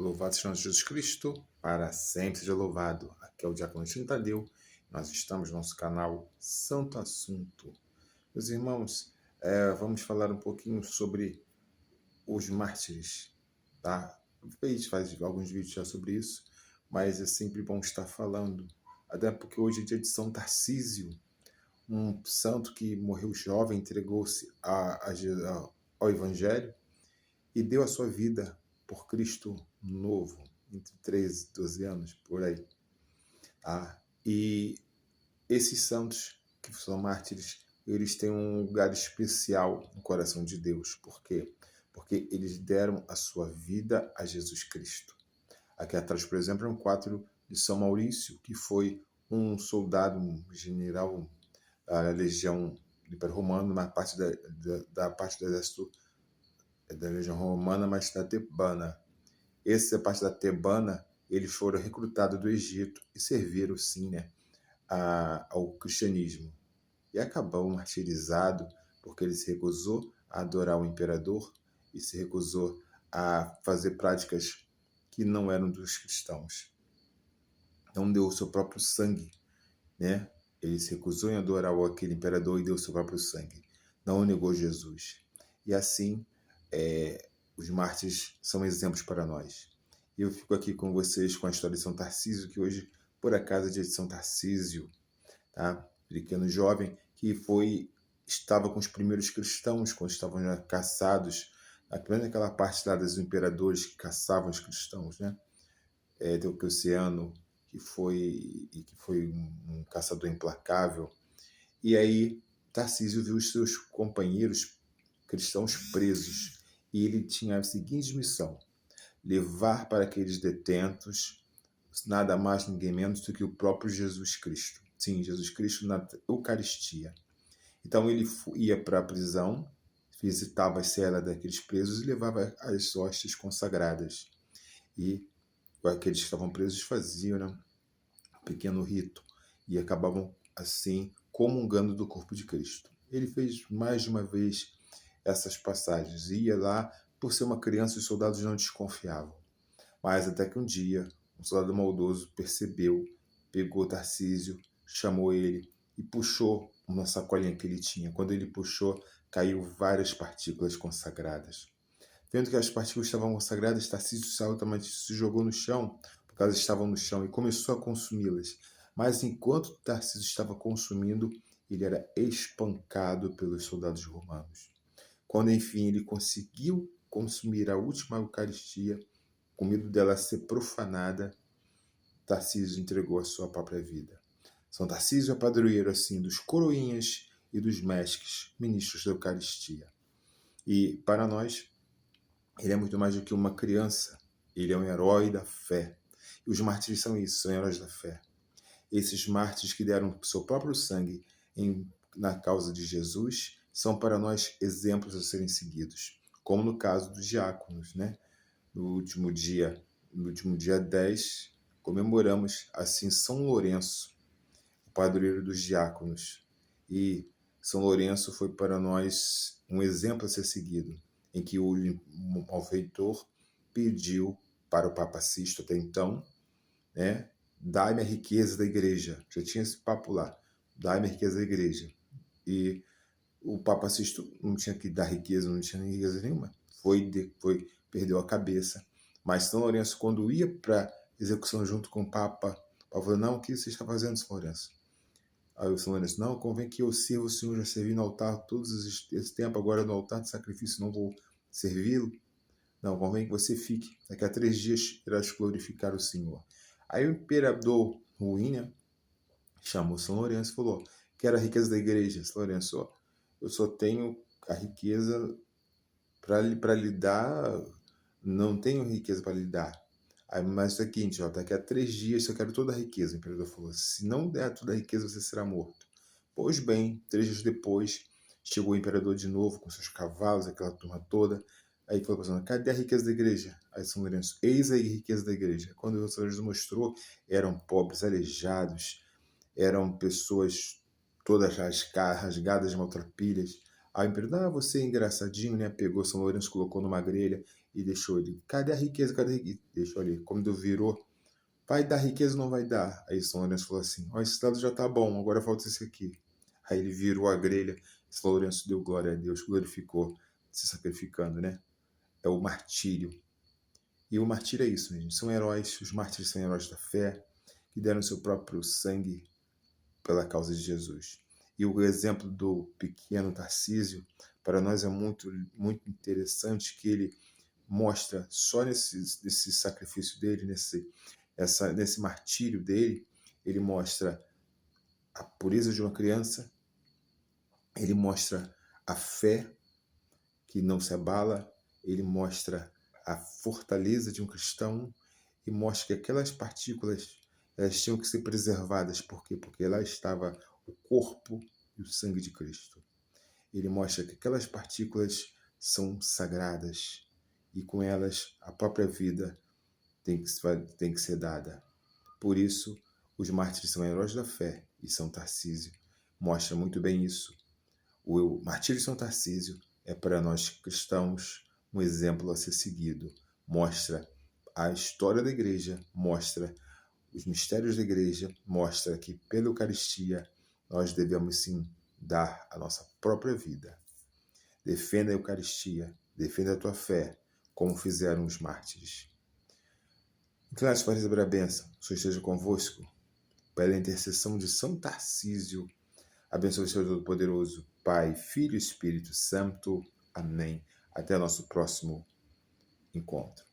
Louvado seja Jesus Cristo, para sempre seja louvado. Aqui é o Diácono Tadeu. Nós estamos no nosso canal Santo Assunto. Meus irmãos, vamos falar um pouquinho sobre os mártires, tá? Faz alguns vídeos já sobre isso, mas é sempre bom estar falando, até porque hoje é dia de São Tarcísio, um santo que morreu jovem, entregou-se ao Evangelho e deu a sua vida por Cristo novo, entre 13 e 12 anos, por aí. E esses santos, que são mártires, eles têm um lugar especial no coração de Deus. Por quê? Porque eles deram a sua vida a Jesus Cristo. Aqui atrás, por exemplo, é um quadro de São Maurício, que foi um soldado, um general da legião do Império Romano, na parte da parte do exército da legião romana, mas da Tebana. Essa parte da Tebana, eles foram recrutados do Egito e serviram, sim, ao cristianismo. E acabou martirizado porque ele se recusou a adorar o imperador e se recusou a fazer práticas que não eram dos cristãos. Não deu o seu próprio sangue, né? Ele se recusou em adorar aquele imperador e deu o seu próprio sangue. Não negou Jesus. E assim, os mártires são exemplos para nós. E eu fico aqui com vocês com a história de São Tarcísio, que hoje, por acaso, é dia de São Tarcísio, tá? Pequeno jovem que estava com os primeiros cristãos, quando estavam já caçados, naquela parte lá dos imperadores que caçavam os cristãos, né? Diocleciano, que foi um caçador implacável. E aí Tarcísio viu os seus companheiros cristãos presos e ele tinha a seguinte missão: levar para aqueles detentos nada mais, ninguém menos do que o próprio Jesus Cristo. Sim, Jesus Cristo na Eucaristia. Então ele ia para a prisão, visitava a cela daqueles presos e levava as hóstias consagradas. E aqueles que estavam presos faziam, um pequeno rito e acabavam assim comungando do corpo de Cristo. Ele fez mais de uma vez essas passagens. Ia lá, por ser uma criança, os soldados não desconfiavam. Mas até que um dia, um soldado maldoso percebeu, pegou Tarcísio, chamou ele e puxou uma sacolinha que ele tinha. Quando ele puxou, caiu várias partículas consagradas. Vendo que as partículas estavam consagradas, Tarcísio automaticamente se jogou no chão, porque elas estavam no chão, e começou a consumi-las. Mas enquanto Tarcísio estava consumindo, ele era espancado pelos soldados romanos. Quando enfim ele conseguiu consumir a última Eucaristia, com medo dela ser profanada, Tarcísio entregou a sua própria vida. São Tarcísio é padroeiro assim dos coroinhas e dos mestres, ministros da Eucaristia. E para nós, ele é muito mais do que uma criança. Ele é um herói da fé. E os mártires são isso, são heróis da fé. Esses mártires que deram o seu próprio sangue na causa de Jesus são para nós exemplos a serem seguidos. Como no caso dos diáconos, né? No último dia 10, comemoramos assim São Lourenço, o padroeiro dos diáconos. E São Lourenço foi para nós um exemplo a ser seguido, em que o malfeitor pediu para o Papa Sisto até então, né, dai-me a riqueza da igreja. Já tinha esse papo lá, dai-me a riqueza da igreja. E o Papa Sisto não tinha que dar riqueza, não tinha riqueza nenhuma. Perdeu a cabeça. Mas São Lourenço, quando ia para execução junto com o Papa falou: não, o que você está fazendo, São Lourenço? Aí o São Lourenço: não, convém que eu sirva o Senhor, já servi no altar todo esse tempo, agora no altar de sacrifício não vou servi-lo. Não, convém que você fique. Daqui a 3 dias irás glorificar o Senhor. Aí o imperador Ruína chamou São Lourenço e falou: quero a riqueza da igreja. São Lourenço: eu só tenho a riqueza para lhe dar, não tenho riqueza para lhe dar. Aí, mas é o seguinte, daqui a 3 dias eu quero toda a riqueza. O imperador falou: se não der toda a riqueza, você será morto. Pois bem, 3 dias depois, chegou o imperador de novo com seus cavalos, aquela turma toda. Aí falou para cadê a riqueza da igreja? Aí São Lourenço: eis aí a riqueza da igreja. Quando o São Lourenço mostrou, eram pobres, aleijados, eram pessoas todas rasgadas de maltrapilhas. Aí o imperador: você é engraçadinho, né? Pegou São Lourenço, colocou numa grelha e deixou ele. Cadê a riqueza? Cadê a riqueza? Deixou ali. Quando virou, vai dar riqueza ou não vai dar? Aí São Lourenço falou assim, ó, esse dado já tá bom, agora falta esse aqui. Aí ele virou a grelha, São Lourenço deu glória a Deus, glorificou, se sacrificando, né? É o martírio. E o martírio é isso, gente. São heróis, os mártires são heróis da fé, que deram seu próprio sangue pela causa de Jesus. E o exemplo do pequeno Tarcísio, para nós é muito, muito interessante, que ele mostra só nesse sacrifício dele, nesse martírio dele, ele mostra a pureza de uma criança, ele mostra a fé que não se abala, ele mostra a fortaleza de um cristão e mostra que aquelas partículas elas tinham que ser preservadas. Por quê? Porque lá estava o corpo e o sangue de Cristo. Ele mostra que aquelas partículas são sagradas e com elas a própria vida tem que ser dada. Por isso, os mártires são heróis da fé e São Tarcísio mostra muito bem isso. O martírio de São Tarcísio é para nós cristãos um exemplo a ser seguido. Mostra a história da igreja, mostra os mistérios da igreja, mostra que pela Eucaristia nós devemos sim dar a nossa própria vida. Defenda a Eucaristia, defenda a tua fé, como fizeram os mártires. Inclinados para receber a bênção, o Senhor esteja convosco, pela intercessão de São Tarcísio, abençoe o Senhor Todo-Poderoso, Pai, Filho e Espírito Santo. Amém. Até nosso próximo encontro.